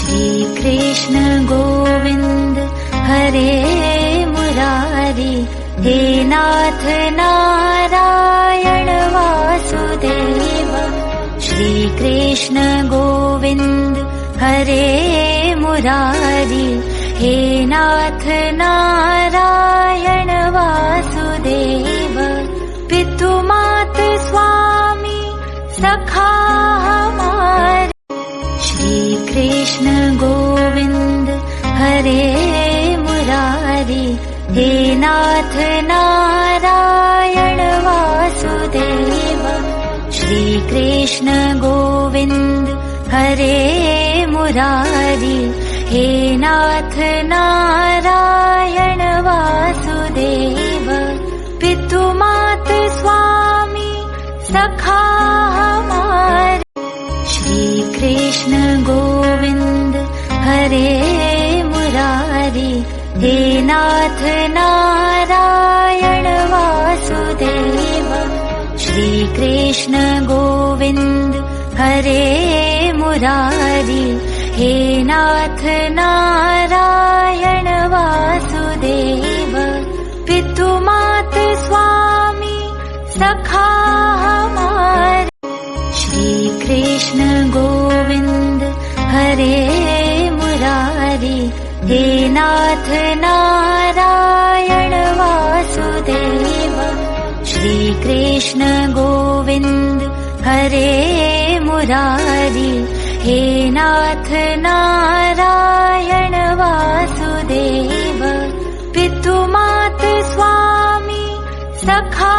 श्री कृष्ण गोविंद हरे मुरारी, हे नाथ नारायण वासुदेव। श्री कृष्ण गोविंद हरे मुरारी, हे नाथ नारायण वासुदेव। पितु मात स्वामी सखा हमारे, श्री कृष्ण गोविंद हरे मुरारी, हे नाथ नारायण वासुदेव। श्री कृष्ण गोविंद हरे मुरारी, हे नाथ नारायण वासुदेव। पितु मात स्वामी सखा हमारे, श्री कृष्ण गोविंद हरे मुरारी, हे नाथ नारायण वासुदेव। श्री कृष्ण गोविंद हरे मुरारी, हे नाथ नारायण वासुदेव। पितु मात स्वामी सखा हमारे, श्री कृष्ण गोविंद हरे मुरारी, हे नाथ नारायण वासुदेव। श्री कृष्ण गोविंद हरे मुरारी, हे नाथ नारायण वासुदेव। पितु मात स्वामी सखा